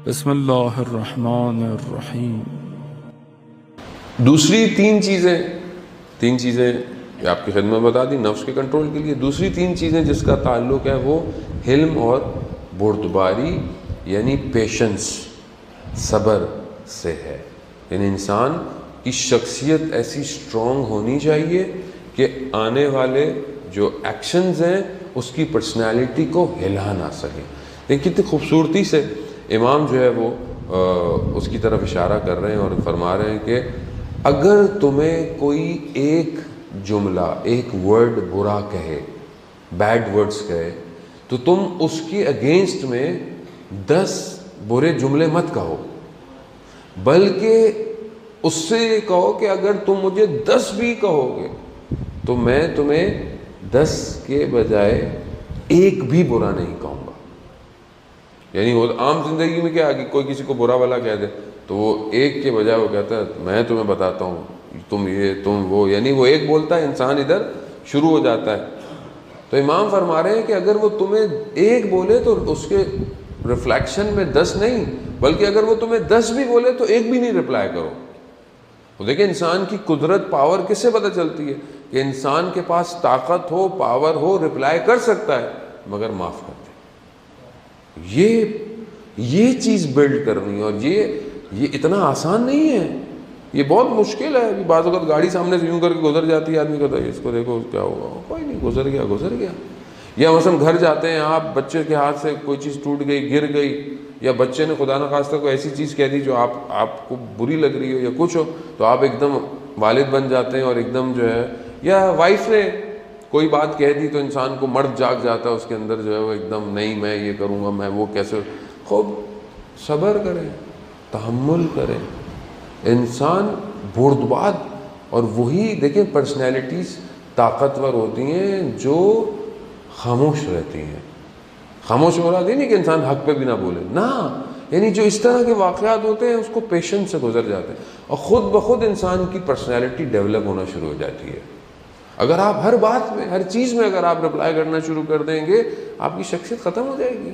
بسم اللہ الرحمن الرحیم۔ دوسری تین چیزیں آپ کی خدمت بتا دی نفس کے کنٹرول کے لیے۔ دوسری تین چیزیں جس کا تعلق ہے وہ حلم اور بردباری یعنی پیشنس، صبر سے ہے۔ یعنی انسان کی شخصیت ایسی اسٹرانگ ہونی چاہیے کہ آنے والے جو ایکشنز ہیں اس کی پرسنالٹی کو ہلا نہ سکے۔ لیکن کتنی خوبصورتی سے امام جو ہے وہ اس کی طرف اشارہ کر رہے ہیں اور فرما رہے ہیں کہ اگر تمہیں کوئی ایک جملہ، ایک ورڈ برا کہے، بیڈ ورڈز کہے، تو تم اس کے اگینسٹ میں 10 برے جملے مت کہو، بلکہ اس سے یہ کہو کہ اگر تم مجھے 10 بھی کہو گے تو میں تمہیں 10 کے بجائے ایک بھی برا نہیں کہوں گا۔ یعنی وہ عام زندگی میں کیا ہے کہ کوئی کسی کو برا بھلا کہہ دے تو وہ ایک کے بجائے وہ کہتا ہے میں تمہیں بتاتا ہوں تم یہ تم وہ، یعنی وہ ایک بولتا ہے انسان ادھر شروع ہو جاتا ہے۔ تو امام فرما رہے ہیں کہ اگر وہ تمہیں ایک بولے تو اس کے ریفلیکشن میں 10 نہیں، بلکہ اگر وہ تمہیں 10 بھی بولے تو ایک بھی نہیں رپلائی کرو۔ تو دیکھیں انسان کی قدرت، پاور کس سے پتہ چلتی ہے کہ انسان کے پاس طاقت ہو، پاور ہو، رپلائی کر سکتا ہے مگر معاف کر دے۔ یہ چیز بلڈ کرنی، اور یہ اتنا آسان نہیں ہے، یہ بہت مشکل ہے۔ ابھی بعض اوقات گاڑی سامنے سے یوں کر کے گزر جاتی ہے، آدمی کہتا ہے اس کو دیکھو کیا ہوگا، کوئی نہیں، گزر گیا۔ یا مثلا گھر جاتے ہیں آپ، بچے کے ہاتھ سے کوئی چیز ٹوٹ گئی، گر گئی، یا بچے نے خدا نخواستہ کوئی ایسی چیز کہہ دی جو آپ کو بری لگ رہی ہو یا کچھ ہو، تو آپ ایک دم والد بن جاتے ہیں اور ایک دم جو ہے، یا وائف نے کوئی بات کہہ دی تو انسان کو مرد جاگ جاتا ہے اس کے اندر جو ہے وہ ایک دم نہیں میں یہ کروں گا، میں وہ کیسے۔ خوب صبر کریں، تحمل کریں، انسان بردبار، اور وہی دیکھیں پرسنالٹیز طاقتور ہوتی ہیں جو خاموش رہتی ہیں۔ خاموش ہو رہا نہیں کہ انسان حق پہ بھی نہ بولے، نہ، یعنی جو اس طرح کے واقعات ہوتے ہیں اس کو پیشنس سے گزر جاتے ہیں اور خود بخود انسان کی پرسنالٹی ڈیولپ ہونا شروع ہو جاتی ہے۔ اگر آپ ہر بات میں، ہر چیز میں اگر آپ رپلائی کرنا شروع کر دیں گے، آپ کی شخصیت ختم ہو جائے گی،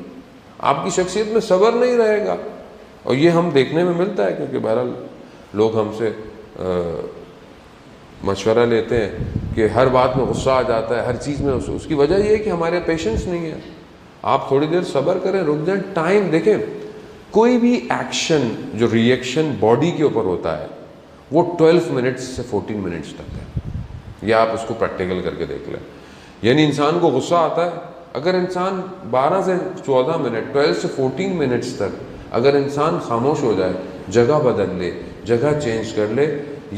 آپ کی شخصیت میں صبر نہیں رہے گا۔ اور یہ ہم دیکھنے میں ملتا ہے کیونکہ بہرحال لوگ ہم سے مشورہ لیتے ہیں کہ ہر بات میں غصہ آ جاتا ہے، ہر چیز میں اس کی وجہ یہ ہے کہ ہمارے پیشنس نہیں ہے۔ آپ تھوڑی دیر صبر کریں، رک جائیں، ٹائم دیکھیں۔ کوئی بھی ایکشن جو ری ایکشن باڈی کے اوپر ہوتا ہے وہ 12 منٹس سے 14 منٹس تک ہے، یا آپ اس کو پریکٹیکل کر کے دیکھ لیں۔ یعنی انسان کو غصہ آتا ہے، اگر انسان 12 سے 14 منٹ، 12 سے 14 منٹس تک اگر انسان خاموش ہو جائے، جگہ بدل لے، جگہ چینج کر لے،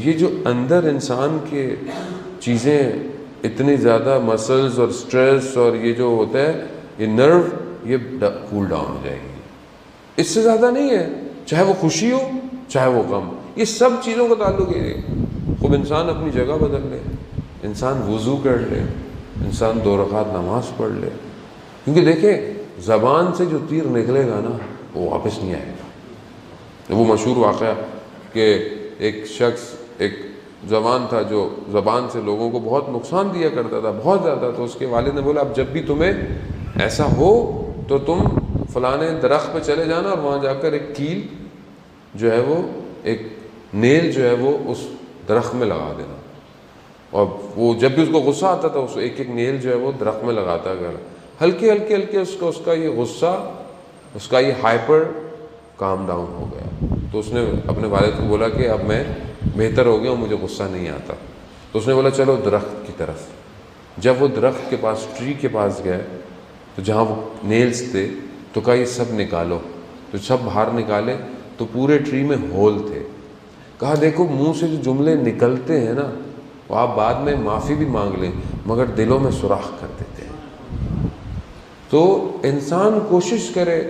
یہ جو اندر انسان کے چیزیں اتنی زیادہ مسلز اور سٹریس اور یہ جو ہوتا ہے یہ نرو، یہ کول ڈاؤن ہو جائے گی۔ اس سے زیادہ نہیں ہے، چاہے وہ خوشی ہو چاہے وہ غم، یہ سب چیزوں کا تعلق ہے۔ خوب انسان اپنی جگہ بدل لے، انسان وضو کر لے، انسان 2 رکعت نماز پڑھ لے، کیونکہ دیکھیں زبان سے جو تیر نکلے گا نا وہ واپس نہیں آئے گا۔ وہ مشہور واقعہ کہ ایک شخص، ایک جوان تھا جو زبان سے لوگوں کو بہت نقصان دیا کرتا تھا، بہت زیادہ۔ تو اس کے والد نے بولا اب جب بھی تمہیں ایسا ہو تو تم فلانے درخت پہ چلے جانا اور وہاں جا کر ایک کیل جو ہے وہ، ایک نیل جو ہے وہ اس درخت میں لگا دینا۔ اور وہ جب بھی اس کو غصہ آتا تھا اس ایک نیل جو ہے وہ درخت میں لگاتا گیا، ہلکے اس کا یہ غصہ، اس کا یہ ہائپر کام ڈاؤن ہو گیا۔ تو اس نے اپنے والد کو بولا کہ اب میں بہتر ہو گیا ہوں، مجھے غصہ نہیں آتا۔ تو اس نے بولا چلو درخت کی طرف۔ جب وہ درخت کے پاس، ٹری کے پاس گئے تو جہاں وہ نیلز تھے تو کہا یہ سب نکالو۔ تو سب باہر نکالے تو پورے ٹری میں ہول تھے۔ کہا دیکھو منہ سے جو جملے نکلتے ہیں نا وہ آپ بعد میں معافی بھی مانگ لیں مگر دلوں میں سوراخ کر دیتے ہیں۔ تو انسان کوشش کرے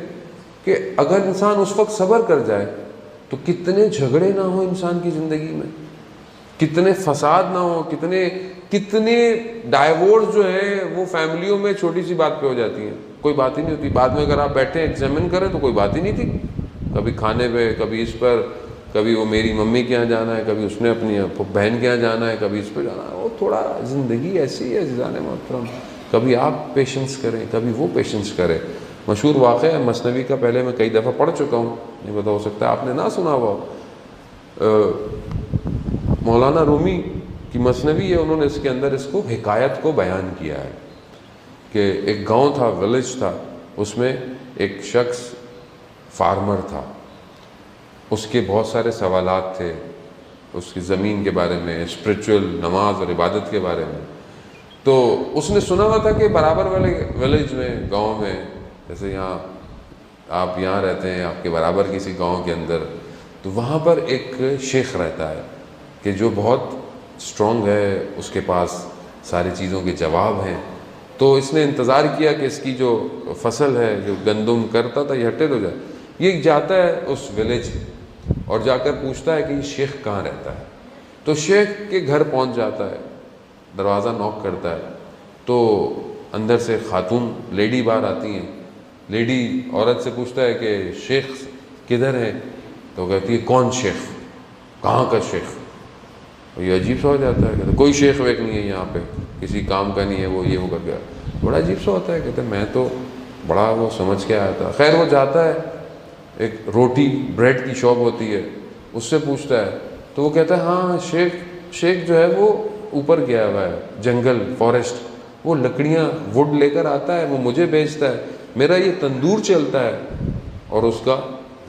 کہ اگر انسان اس وقت صبر کر جائے تو کتنے جھگڑے نہ ہوں انسان کی زندگی میں، کتنے فساد نہ ہوں، کتنے ڈائیورس جو ہیں وہ فیملیوں میں چھوٹی سی بات پہ ہو جاتی ہیں، کوئی بات ہی نہیں ہوتی۔ بعد میں اگر آپ بیٹھیں ایگزامن کریں تو کوئی بات ہی نہیں تھی، کبھی کھانے پہ، کبھی اس پر، کبھی وہ میری ممی کے یہاں جانا ہے، کبھی اس نے اپنی بہن کے یہاں جانا ہے، کبھی اس پہ جانا ہے۔ وہ تھوڑا زندگی ایسی ہے عزیزان محترم، کبھی آپ پیشنس کریں، کبھی وہ پیشنس کرے۔ مشہور واقعہ ہے مثنوی کا، پہلے میں کئی دفعہ پڑھ چکا ہوں، نہیں پتہ ہو سکتا ہے آپ نے نہ سنا ہوا۔ مولانا رومی کی مثنوی ہے، انہوں نے اس کے اندر اس کو حکایت کو بیان کیا ہے کہ ایک گاؤں تھا، ولیج تھا، اس میں ایک شخص فارمر تھا، اس کے بہت سارے سوالات تھے اس کی زمین کے بارے میں، اسپریچول، نماز اور عبادت کے بارے میں۔ تو اس نے سنا ہوا تھا کہ برابر والے ولیج میں، گاؤں میں، جیسے یہاں آپ یہاں رہتے ہیں، آپ کے برابر کسی گاؤں کے اندر، تو وہاں پر ایک شیخ رہتا ہے کہ جو بہت اسٹرانگ ہے، اس کے پاس ساری چیزوں کے جواب ہیں۔ تو اس نے انتظار کیا کہ اس کی جو فصل ہے، جو گندم کرتا تھا، یہ ہٹے ہو جائے۔ یہ جاتا ہے اس ولیج اور جا کر پوچھتا ہے کہ یہ شیخ کہاں رہتا ہے۔ تو شیخ کے گھر پہنچ جاتا ہے، دروازہ نوک کرتا ہے، تو اندر سے خاتون لیڈی باہر آتی ہیں۔ لیڈی عورت سے پوچھتا ہے کہ شیخ کدھر ہے؟ تو کہتی ہے کون شیخ، کہاں کا شیخ؟ یہ عجیب سا ہو جاتا ہے، کہتے کوئی شیخ ویک نہیں ہے یہاں پہ، کسی کام کا نہیں ہے، وہ یہ وہ کر گیا۔ بڑا عجیب سا ہوتا ہے، کہتے ہیں میں تو بڑا وہ سمجھ کے آیا تھا۔ خیر وہ جاتا ہے، ایک روٹی بریڈ کی شاپ ہوتی ہے، اس سے پوچھتا ہے، تو وہ کہتا ہے ہاں شیخ جو ہے وہ اوپر گیا ہوا ہے، جنگل، فارسٹ، وہ لکڑیاں وڈ لے کر آتا ہے، وہ مجھے بیچتا ہے، میرا یہ تندور چلتا ہے اور اس کا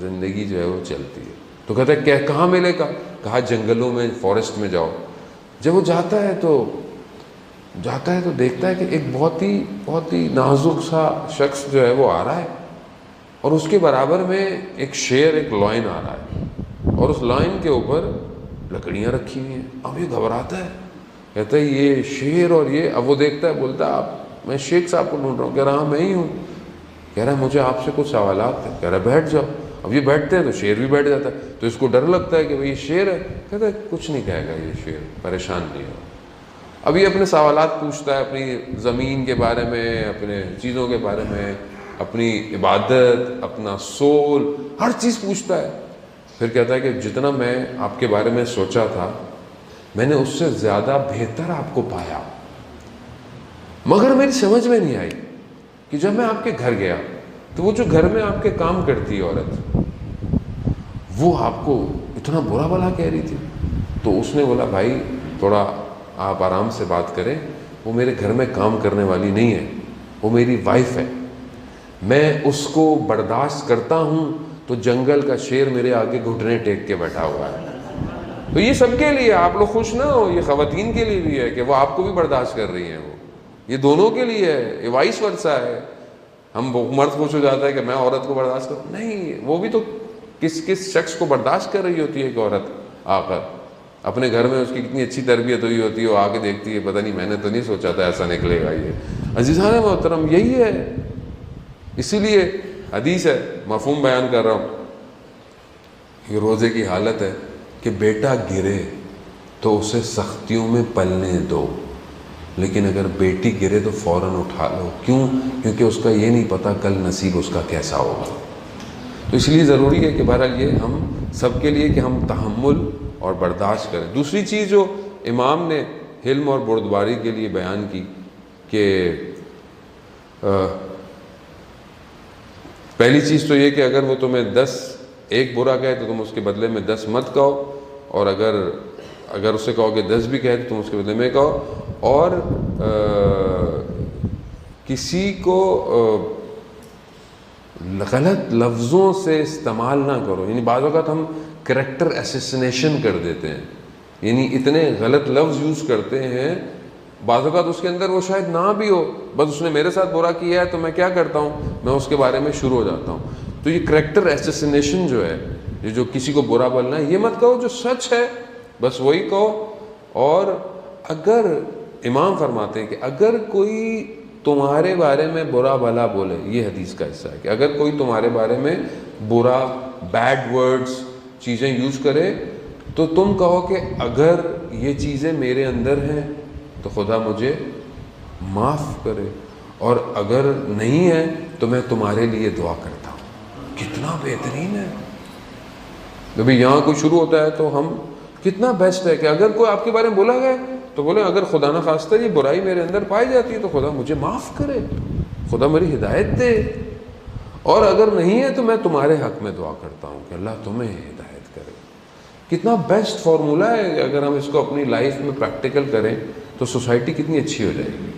زندگی جو ہے وہ چلتی ہے۔ تو کہتا ہے کہاں ملے گا؟ کہا جنگلوں میں، فارسٹ میں جاؤ۔ جب وہ جاتا ہے تو دیکھتا ہے کہ ایک بہت ہی نازک سا شخص جو ہے وہ آ رہا ہے، اور اس کے برابر میں ایک شیر، ایک لائن آ رہا ہے، اور اس لائن کے اوپر لکڑیاں رکھی ہوئی ہیں۔ اب یہ گھبراتا ہے، کہتا ہے یہ شیر اور یہ، اب وہ دیکھتا ہے، بولتا ہے میں شیخ صاحب کو ڈھونڈ رہا ہوں۔ کہہ رہا ہاں میں ہی ہوں۔ کہہ رہا ہے مجھے آپ سے کچھ سوالات ہیں۔ کہہ رہا ہے بیٹھ جاؤ۔ اب یہ بیٹھتے ہیں تو شیر بھی بیٹھ جاتا ہے، تو اس کو ڈر لگتا ہے کہ بھئی یہ شیر ہے۔ کہتا ہے کچھ نہیں کہے گا یہ شیر، پریشان نہیں ہو۔ اب یہ اپنے سوالات پوچھتا ہے، اپنی زمین کے بارے میں، اپنے چیزوں کے بارے میں، اپنی عبادت، اپنا سول، ہر چیز پوچھتا ہے۔ پھر کہتا ہے کہ جتنا میں آپ کے بارے میں سوچا تھا، میں نے اس سے زیادہ بہتر آپ کو پایا، مگر میری سمجھ میں نہیں آئی کہ جب میں آپ کے گھر گیا تو وہ جو گھر میں آپ کے کام کرتی ہے عورت، وہ آپ کو اتنا برا بھلا کہہ رہی تھی۔ تو اس نے بولا بھائی تھوڑا آپ آرام سے بات کریں، وہ میرے گھر میں کام کرنے والی نہیں ہے، وہ میری وائف ہے، میں اس کو برداشت کرتا ہوں تو جنگل کا شیر میرے آگے گھٹنے ٹیک کے بیٹھا ہوا ہے۔ تو یہ سب کے لیے، آپ لوگ خوش نہ ہو، یہ خواتین کے لیے بھی ہے کہ وہ آپ کو بھی برداشت کر رہی ہیں، وہ یہ دونوں کے لیے ہے، یہ وائس ورثہ ہے۔ ہم مرد خوش ہو جاتا ہے کہ میں عورت کو برداشت کروں، نہیں، وہ بھی تو کس شخص کو برداشت کر رہی ہوتی ہے کہ عورت آ کر اپنے گھر میں، اس کی کتنی اچھی تربیت ہوئی ہوتی ہے، وہ آ کے دیکھتی ہے، پتہ نہیں میں نے تو نہیں سوچا تھا ایسا نکلے گا۔ یہ عزیزان محترم یہی ہے، اسی لیے حدیث ہے، مفہوم بیان کر رہا ہوں، یہ روزے کی حالت ہے کہ بیٹا گرے تو اسے سختیوں میں پلنے دو، لیکن اگر بیٹی گرے تو فوراً اٹھا لو۔ کیوں؟ کیونکہ اس کا یہ نہیں پتہ کل نصیب اس کا کیسا ہوگا۔ تو اس لیے ضروری ہے کہ بہرحال یہ ہم سب کے لیے کہ ہم تحمل اور برداشت کریں۔ دوسری چیز جو امام نے حلم اور بردباری کے لیے بیان کی کہ پہلی چیز تو یہ کہ اگر وہ تمہیں 10 برا کہے تو تم اس کے بدلے میں 10 مت کہو، اور اگر اسے کہو کہ 10 بھی کہے تو تم اس کے بدلے میں کہو، اور کسی کو غلط لفظوں سے استعمال نہ کرو۔ یعنی بعض اوقات ہم کریکٹر اسیسنیشن کر دیتے ہیں، یعنی اتنے غلط لفظ یوز کرتے ہیں، بعض اوقات اس کے اندر وہ شاید نہ بھی ہو، بس اس نے میرے ساتھ برا کیا ہے تو میں کیا کرتا ہوں، میں اس کے بارے میں شروع ہو جاتا ہوں۔ تو یہ کریکٹر اسیسنیشن جو ہے، جو کسی کو برا بولنا ہے، یہ مت کہو، جو سچ ہے بس وہی کہو۔ اور اگر امام فرماتے ہیں کہ اگر کوئی تمہارے بارے میں برا بھلا بولے، یہ حدیث کا حصہ ہے کہ اگر کوئی تمہارے بارے میں برا، بیڈ ورڈز، چیزیں یوز کرے تو تم کہو کہ اگر یہ چیزیں میرے اندر ہیں تو خدا مجھے معاف کرے، اور اگر نہیں ہے تو میں تمہارے لیے دعا کرتا ہوں۔ کتنا بہترین ہے جب یہاں کوئی شروع ہوتا ہے تو ہم کتنا بیسٹ ہے کہ اگر کوئی آپ کے بارے میں بولا گیا تو بولے اگر خدا نہ خواستہ یہ برائی میرے اندر پائی جاتی ہے تو خدا مجھے معاف کرے، خدا میری ہدایت دے۔ اور اگر نہیں ہے تو میں تمہارے حق میں دعا کرتا ہوں کہ اللہ تمہیں ہدایت کرے. کتنا بیسٹ فارمولہ ہے. اگر ہم اس کو اپنی لائف میں پریکٹیکل کریں تو سوسائٹی کتنی اچھی ہو جائے گی.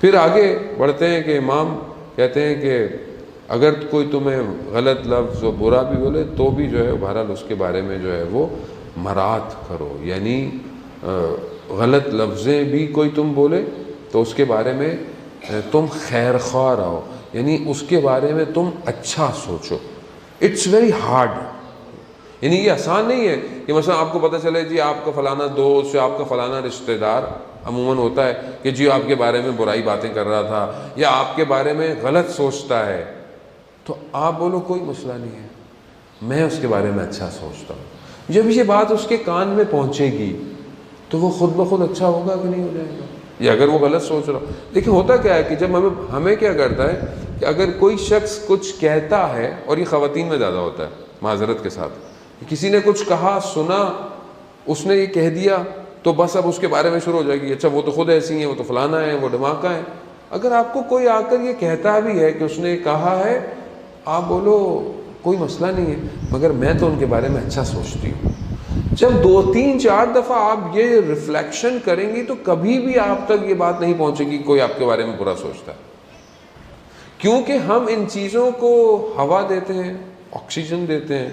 پھر آگے بڑھتے ہیں کہ امام کہتے ہیں کہ اگر کوئی تمہیں غلط لفظ و برا بھی بولے تو بھی جو ہے بہرحال اس کے بارے میں جو ہے وہ مرات کرو. یعنی غلط لفظیں بھی کوئی تم بولے تو اس کے بارے میں تم خیر خواہ رہو, یعنی اس کے بارے میں تم اچھا سوچو. It's very hard. یعنی یہ آسان نہیں ہے کہ مثلا آپ کو پتہ چلے جی آپ کا فلانا دوست یا آپ کا فلانا رشتہ دار عموماً ہوتا ہے کہ جی آپ کے بارے میں برائی باتیں کر رہا تھا یا آپ کے بارے میں غلط سوچتا ہے, تو آپ بولو کوئی مسئلہ نہیں ہے, میں اس کے بارے میں اچھا سوچتا ہوں. جب یہ بات اس کے کان میں پہنچے گی تو وہ خود بخود اچھا ہوگا کہ نہیں ہو جائے گا. یا اگر وہ غلط سوچ رہا, لیکن ہوتا کیا ہے کہ جب ہمیں کیا کرتا ہے کہ اگر کوئی شخص کچھ کہتا ہے, اور یہ خواتین میں زیادہ ہوتا ہے معذرت کے ساتھ, کسی نے کچھ کہا سنا, اس نے یہ کہہ دیا تو بس اب اس کے بارے میں شروع ہو جائے گی اچھا وہ تو خود ایسی ہیں, وہ تو فلانا ہے, وہ دھماکہ ہے. اگر آپ کو کوئی آ کر یہ کہتا بھی ہے کہ اس نے کہا ہے, آپ بولو کوئی مسئلہ نہیں ہے, مگر میں تو ان کے بارے میں اچھا سوچتی ہوں. جب 2 3 4 دفعہ آپ یہ ریفلیکشن کریں گی تو کبھی بھی آپ تک یہ بات نہیں پہنچے گی کوئی آپ کے بارے میں برا سوچتا ہے, کیونکہ ہم ان چیزوں کو ہوا دیتے ہیں, آکسیجن دیتے ہیں.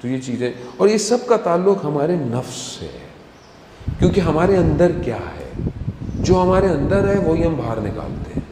تو یہ چیزیں, اور یہ سب کا تعلق ہمارے نفس سے ہے, کیونکہ ہمارے اندر کیا ہے, جو ہمارے اندر ہے وہی ہم باہر نکالتے ہیں.